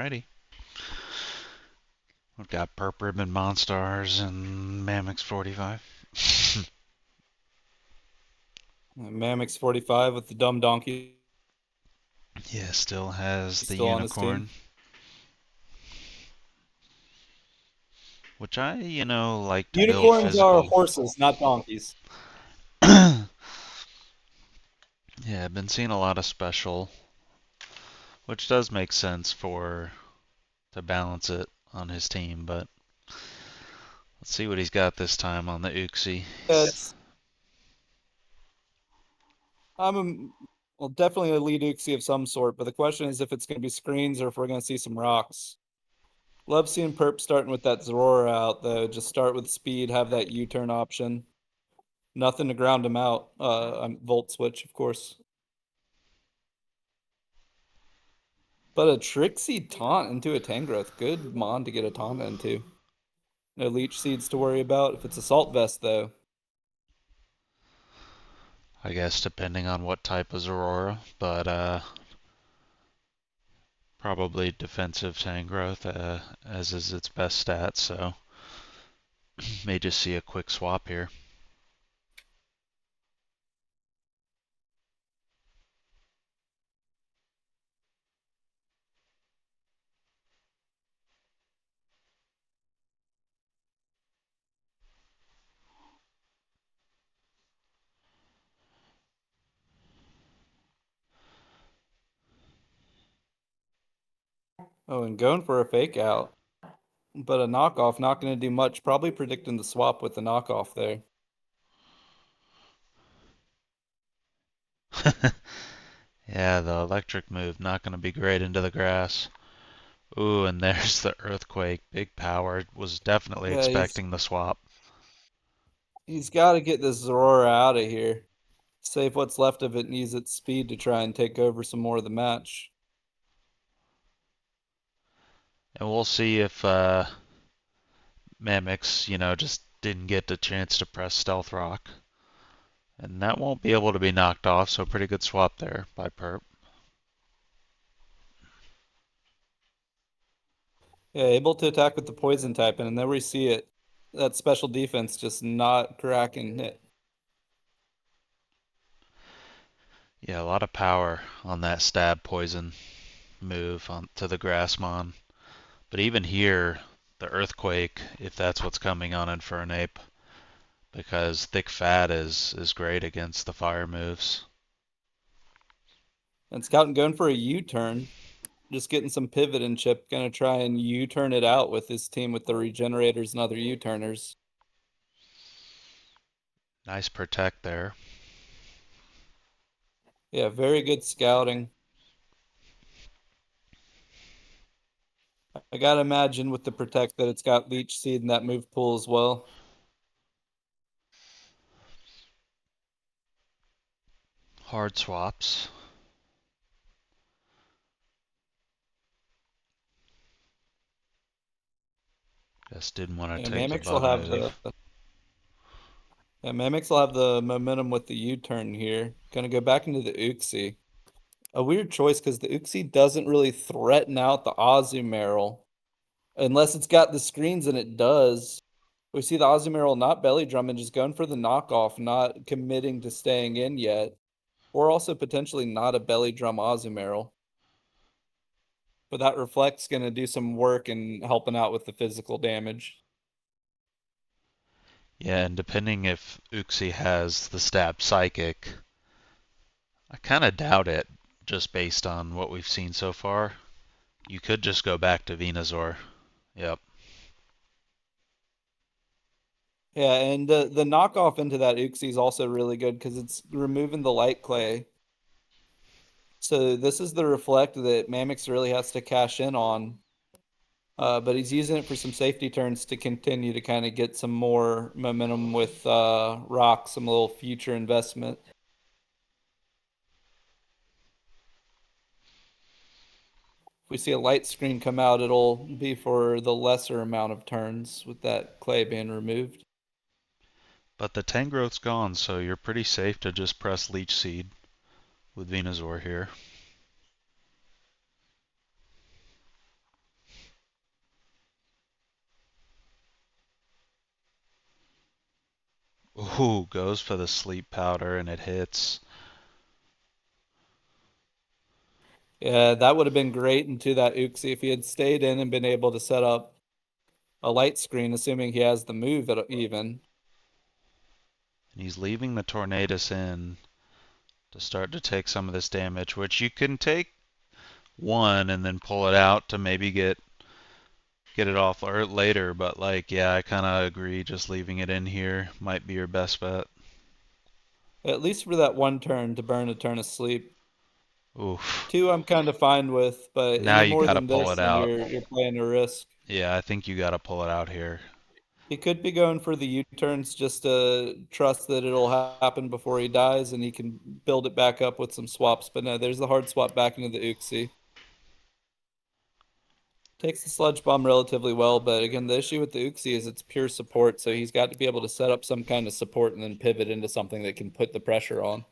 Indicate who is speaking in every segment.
Speaker 1: Alrighty. We've got Purp Ribbon Monstars and Mamox 45.
Speaker 2: Mamox 45 with the dumb donkey
Speaker 1: Yeah, still has the
Speaker 2: still on his team.
Speaker 1: unicorn, which I like to build
Speaker 2: Unicorns are
Speaker 1: physical.
Speaker 2: horses, not donkeys.
Speaker 1: Yeah, I've been seeing a lot of special, which does make sense for to balance it on his team, but let's see what he's got this time on the Uxie.
Speaker 2: Yeah, I'm well, definitely a lead Uxie of some sort, but the question is if it's going to be screens or if we're going to see some rocks. Love seeing Purp starting with that Zorora out, though. Just start with speed, have that U-turn option. Nothing to ground him out. I'm Volt Switch, of course. But a Trixie taunt into a Tangrowth. Good Mon to get a taunt into. No Leech Seeds to worry about. If it's Assault Vest, though.
Speaker 1: I guess depending on what type of Aurora, but probably defensive Tangrowth, as is its best stat, so may just see a quick swap here.
Speaker 2: Oh, and going for a fake out. But a knockoff, not going to do much. Probably predicting the swap with the knockoff there.
Speaker 1: Yeah, the electric move not going to be great into the grass. Ooh, and there's the earthquake. Big power. Was definitely
Speaker 2: Yeah,
Speaker 1: expecting the swap.
Speaker 2: he's got to get this Zorora out of here. Save what's left of it and use its speed to try and take over some more of the match.
Speaker 1: And we'll see if Mamox, just didn't get the chance to press Stealth Rock. And that won't be able to be knocked off, so pretty good swap there by Purp.
Speaker 2: Yeah, able to attack with the poison type, and then we see it. That special defense just not cracking it.
Speaker 1: Yeah, a lot of power on that stab poison move on to the Grassmon. But even here, the Earthquake, if that's what's coming on Infernape, because Thick Fat is great against the fire moves.
Speaker 2: And Scout going for a U-turn, just getting some pivot and chip. Gonna try and U-turn it out with his team with the regenerators and other U-turners.
Speaker 1: Nice protect there.
Speaker 2: Yeah, very good scouting. I gotta imagine with the protect that it's got leech seed and that move pool as well.
Speaker 1: Hard swaps. Just didn't want
Speaker 2: Yeah,
Speaker 1: to take the
Speaker 2: Mammox will
Speaker 1: bug
Speaker 2: have the
Speaker 1: move.
Speaker 2: yeah, Mammox will have the momentum with the U-turn here. Gonna go back into the Uxie. A weird choice because the Uxie doesn't really threaten out the Azumarill. Unless it's got the screens and it does. We see the Azumarill not belly drumming, just going for the knockoff, not committing to staying in yet. Or also potentially not a belly drum Azumarill. But that reflect's gonna do some work and helping out with the physical damage.
Speaker 1: Yeah, and depending if Uxie has the stab psychic, I kind of doubt it, just based on what we've seen so far. You could just go back to Venusaur. Yep.
Speaker 2: Yeah, and the knockoff into that Uxie is also really good because it's removing the light clay. So this is the reflect that Mammox really has to cash in on. But he's using it for some safety turns to continue to kind of get some more momentum with Rock, some little future investment. If we see a light screen come out, it'll be for the lesser amount of turns with that clay being removed.
Speaker 1: But the Tangrowth's gone, so you're pretty safe to just press Leech Seed with Venusaur here. Ooh, goes for the sleep powder and it hits.
Speaker 2: Yeah, that would have been great into that Uxie if he had stayed in and been able to set up a light screen, assuming he has the move at even.
Speaker 1: And he's leaving the Tornadus in to start to take some of this damage, which you can take one and then pull it out to maybe get it off later. But like, yeah, I kind of agree. Just leaving it in here might be your best bet.
Speaker 2: At least for that one turn to burn a turn of sleep.
Speaker 1: Oof.
Speaker 2: Two, I'm kind of fine with, but
Speaker 1: Now
Speaker 2: any
Speaker 1: you
Speaker 2: more
Speaker 1: gotta
Speaker 2: than
Speaker 1: pull
Speaker 2: this,
Speaker 1: it
Speaker 2: and
Speaker 1: out.
Speaker 2: you're playing a risk.
Speaker 1: Yeah, I think you gotta pull it out here.
Speaker 2: He could be going for the U-turns just to trust that it'll happen before he dies, and he can build it back up with some swaps. But no, there's the hard swap back into the Uxie. Takes the sludge bomb relatively well, but again, the issue with the Uxie is it's pure support, so he's got to be able to set up some kind of support and then pivot into something that can put the pressure on.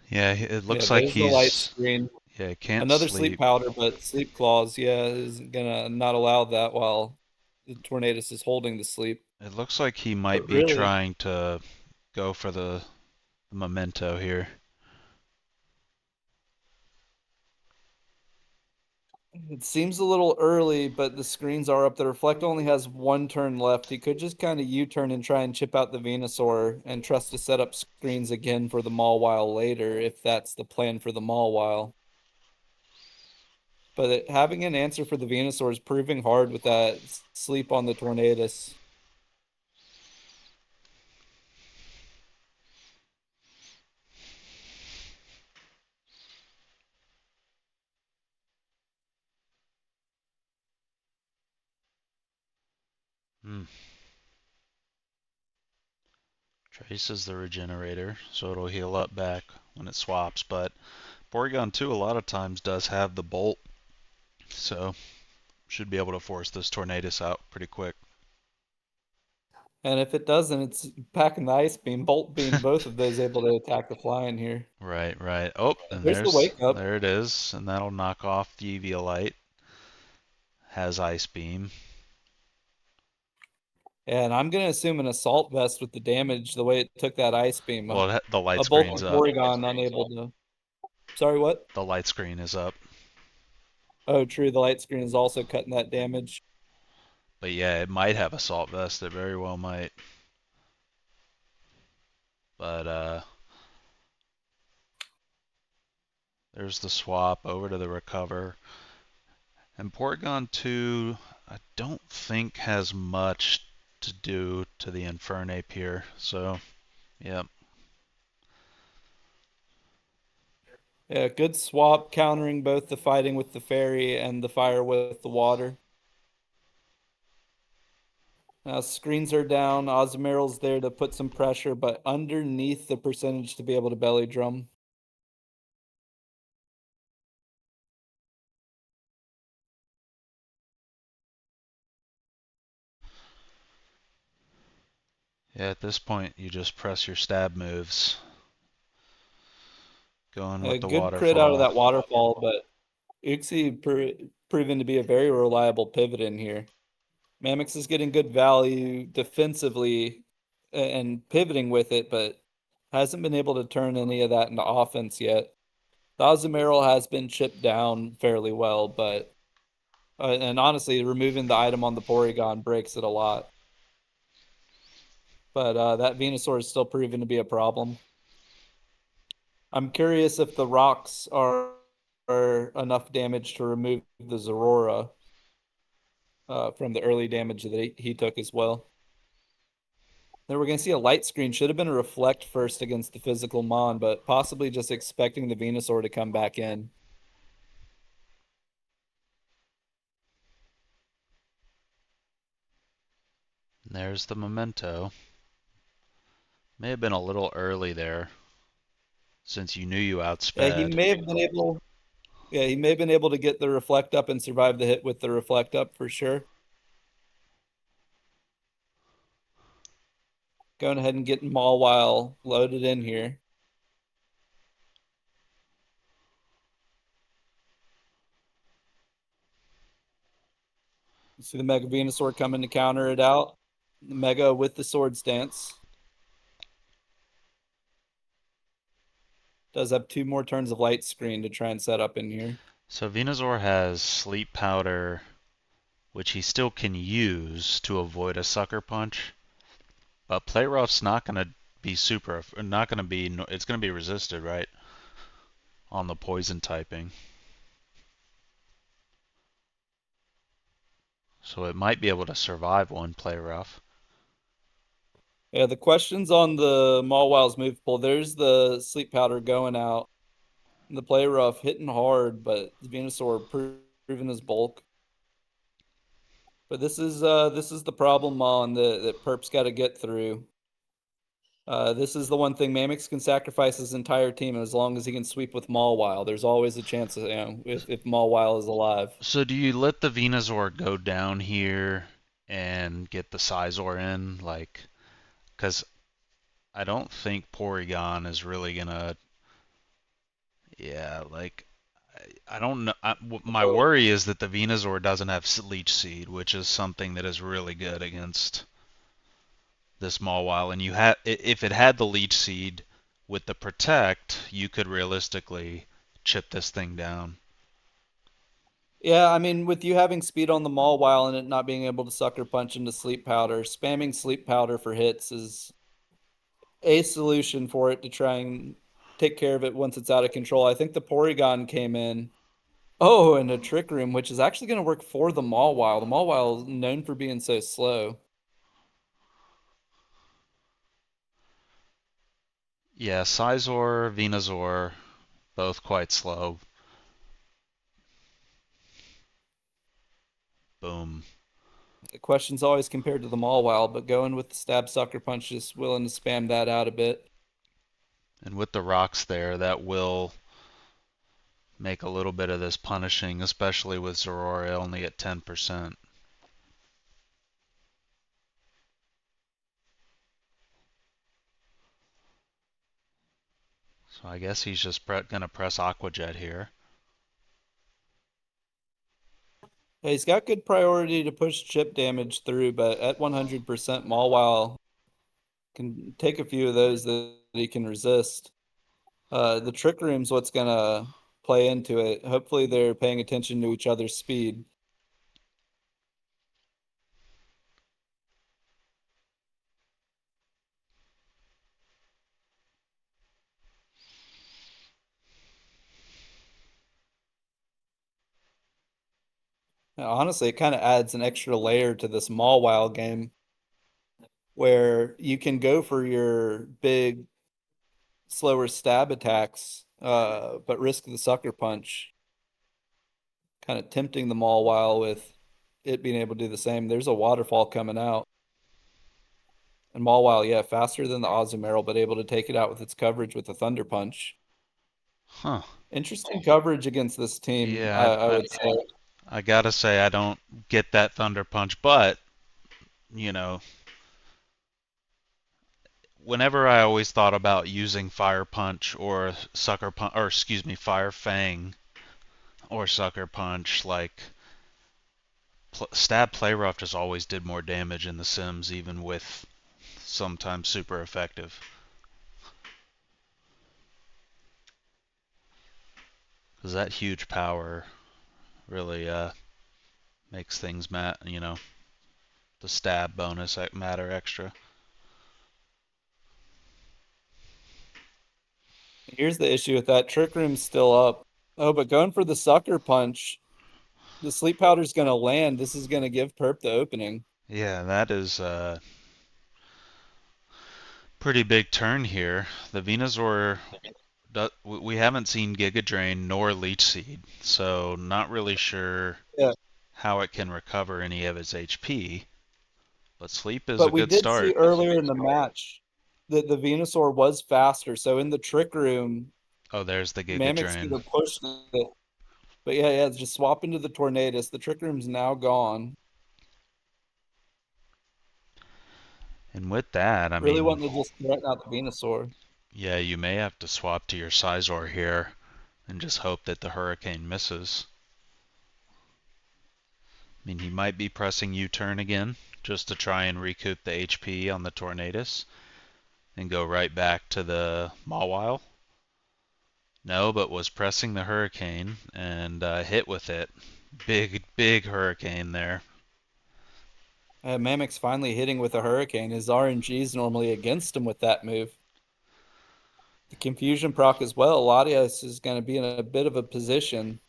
Speaker 1: Yeah, it
Speaker 2: Yeah,
Speaker 1: looks like
Speaker 2: there's the light
Speaker 1: he's
Speaker 2: screen.
Speaker 1: yeah, can't
Speaker 2: Another sleep
Speaker 1: sleep.
Speaker 2: powder, but sleep claws, yeah, isn't gonna not allow that while the Tornadus is holding the sleep.
Speaker 1: It looks like he might
Speaker 2: But
Speaker 1: be
Speaker 2: really,
Speaker 1: trying to go for the memento here.
Speaker 2: it seems a little early, but the screens are up. The Reflect only has one turn left. He could just kind of U-turn and try and chip out the Venusaur and trust to set up screens again for the Mawile later, if that's the plan for the Mawile. But having an answer for the Venusaur is proving hard with that sleep on the Tornadus.
Speaker 1: Hmm. Traces the regenerator, so it'll heal up back when it swaps. But Porygon 2 a lot of times does have the bolt, so should be able to force this Tornadus out pretty quick.
Speaker 2: And if it doesn't, it's packing the Ice Beam, Bolt Beam, both of those able to attack the fly in here.
Speaker 1: Right, right. Oh, and
Speaker 2: There's the Wake Up.
Speaker 1: there it is, and that'll knock off the Eviolite. Has Ice Beam.
Speaker 2: And I'm going to assume an Assault Vest with the damage, the way it took that Ice Beam.
Speaker 1: Well, the light
Speaker 2: A bulky
Speaker 1: screen's up.
Speaker 2: Porygon unable to. Sorry, what?
Speaker 1: The light screen is up.
Speaker 2: Oh, true. The light screen is also cutting that damage.
Speaker 1: But yeah, it might have Assault Vest. It very well might. But there's the swap over to the recover. And Porygon 2, I don't think has much to do to the Infernape here. So, yeah.
Speaker 2: Yeah, good swap, countering both the fighting with the fairy and the fire with the water. Now screens are down. Ozmeryl's there to put some pressure, but underneath the percentage to be able to belly drum.
Speaker 1: Yeah, at this point, you just press your stab moves. Going
Speaker 2: A
Speaker 1: with the
Speaker 2: good crit out of
Speaker 1: waterfall.
Speaker 2: that waterfall, but Uxie proven to be a very reliable pivot in here. Mamox is getting good value defensively and pivoting with it, but hasn't been able to turn any of that into offense yet. The Ozmeryl has been chipped down fairly well, but and honestly, removing the item on the Porygon breaks it a lot. But that Venusaur is still proven to be a problem. I'm curious if the rocks are enough damage to remove the Zorora from the early damage that he took as well. Then we're going to see a light screen. Should have been a reflect first against the physical Mon, but possibly just expecting the Venusaur to come back in.
Speaker 1: There's the memento. May have been a little early there, since you knew you
Speaker 2: Yeah, he
Speaker 1: outsped.
Speaker 2: may have been able. Yeah, he may have been able to get the reflect up and survive the hit with the reflect up for sure. Going ahead and getting Mawile loaded in here. See the Mega Venusaur coming to counter it out. Mega with the sword stance. Does have two more turns of light screen to try and set up in here.
Speaker 1: So Venusaur has Sleep Powder, which he still can use to avoid a Sucker Punch. But Play Rough's not going to be not going to be, it's going to be resisted, right? On the poison typing. So it might be able to survive one Play Rough.
Speaker 2: Yeah, the questions on the Mawwow's move pool. There's the sleep powder going out. The play rough hitting hard, but Venusaur proving his bulk. But this is the problem on that Perp's got to get through. This is the one thing Mammox can sacrifice his entire team as long as he can sweep with Mawile. There's always a chance of, if Mawile is alive.
Speaker 1: So do you let the Venusaur go down here and get the Sizor in? Like, because I don't think Porygon is really gonna. Yeah, like I don't know. My worry is that the Venusaur doesn't have Leech Seed, which is something that is really good against this Mawile. And you had, if it had the Leech Seed with the Protect, you could realistically chip this thing down.
Speaker 2: Yeah, I mean, with you having speed on the Mawile and it not being able to sucker punch into sleep powder, spamming sleep powder for hits is a solution for it to try and take care of it once it's out of control. I think the Porygon came in. Oh, and a Trick Room, which is actually going to work for the Mawile. The Mawile is known for being so slow.
Speaker 1: Yeah, Sizor, Venusaur, both quite slow. Boom.
Speaker 2: The question's always compared to the Mawile, but going with the Stab Sucker Punch is willing to spam that out a bit.
Speaker 1: And with the rocks there, that will make a little bit of this punishing, especially with Zoroark only at 10%. So I guess he's just going to press Aqua Jet here.
Speaker 2: Yeah, he's got good priority to push chip damage through, but at 100%, Mawile can take a few of those that he can resist. The Trick Room's what's going to play into it. Hopefully, they're paying attention to each other's speed. Honestly, it kind of adds an extra layer to this Mawile game where you can go for your big, slower stab attacks, but risk the sucker punch, kind of tempting the Mawile with it being able to do the same. There's a waterfall coming out. And Mawile, yeah, faster than the Azumarill, but able to take it out with its coverage with the Thunder Punch.
Speaker 1: Huh.
Speaker 2: Interesting coverage against this team,
Speaker 1: Yeah,
Speaker 2: I would say.
Speaker 1: I gotta say I don't get that Thunder Punch, but you know, whenever I always thought about using Fire Punch or Sucker Punch, or excuse me, Fire Fang or Sucker Punch, like Stab Play Rough just always did more damage in the Sims, even with sometimes super effective. Because that huge power really makes things the stab bonus matter extra.
Speaker 2: Here's the issue with that. Trick Room's still up. Oh, but going for the Sucker Punch, the Sleep Powder's going to land. This is going to give Perp the opening.
Speaker 1: Yeah, that is a pretty big turn here. The Venusaur, we haven't seen Giga Drain nor Leech Seed, so not really sure
Speaker 2: Yeah.
Speaker 1: how it can recover any of its HP. But Sleep is a
Speaker 2: But we
Speaker 1: good
Speaker 2: did see
Speaker 1: start.
Speaker 2: earlier in the match that the Venusaur was faster. So in the Trick Room,
Speaker 1: Oh, there's the Giga
Speaker 2: Mammox could
Speaker 1: Drain.
Speaker 2: have pushed it. But yeah, just swap into the Tornadus. The Trick Room's now gone.
Speaker 1: And with that, I
Speaker 2: Really
Speaker 1: mean,
Speaker 2: wanting to just threaten out the Venusaur.
Speaker 1: yeah, you may have to swap to your Sizor here and just hope that the Hurricane misses. I mean, he might be pressing U-turn again just to try and recoup the HP on the Tornadus and go right back to the Mawile. No, but was pressing the Hurricane and hit with it. Big, big Hurricane there.
Speaker 2: Mamox finally hitting with a hurricane. His RNG is normally against him with that move. The confusion proc as well. Latias is going to be in a bit of a position.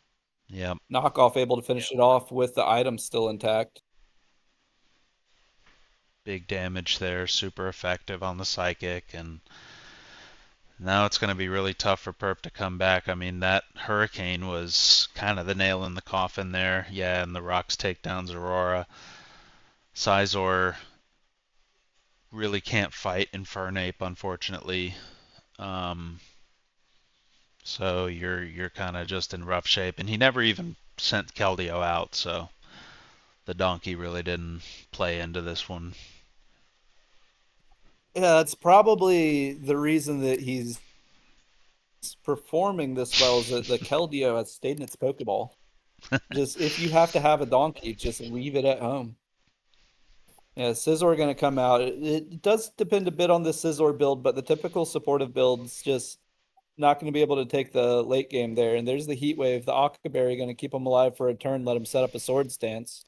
Speaker 1: Yep,
Speaker 2: Knockoff able to finish it off with the item still intact.
Speaker 1: big damage there. Super effective on the Psychic. And now it's going to be really tough for Purp to come back. I mean, that Hurricane was kind of the nail in the coffin there. Yeah, and the Rocks takedowns Aurora. Sizor really can't fight Infernape, unfortunately. Um, so you're kind of just in rough shape, and he never even sent Keldeo out, so the donkey really didn't play into this one.
Speaker 2: Yeah, that's probably the reason that he's performing this well is that the Keldeo has stayed in its Pokeball. Just if you have to have a donkey, just leave it at home. Yeah, Scizor going to come out. It does depend a bit on the Scizor build, but the typical supportive build's just not going to be able to take the late game there. And there's the Heat Wave, the Occaberry going to keep him alive for a turn, let him set up a Sword Stance.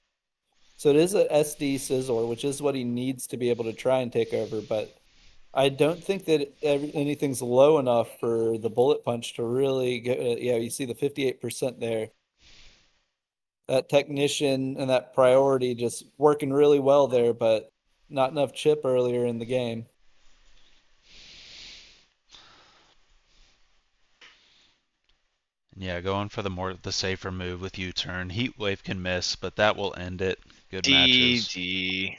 Speaker 2: So it is a SD Scizor, which is what he needs to be able to try and take over. But I don't think that anything's low enough for the Bullet Punch to really get. Yeah, you see the 58% there. That technician and that priority just working really well there, but not enough chip earlier in the game.
Speaker 1: And yeah, going for the safer move with U-turn. Heat Wave can miss, but that will end it. Good matches.
Speaker 3: GG.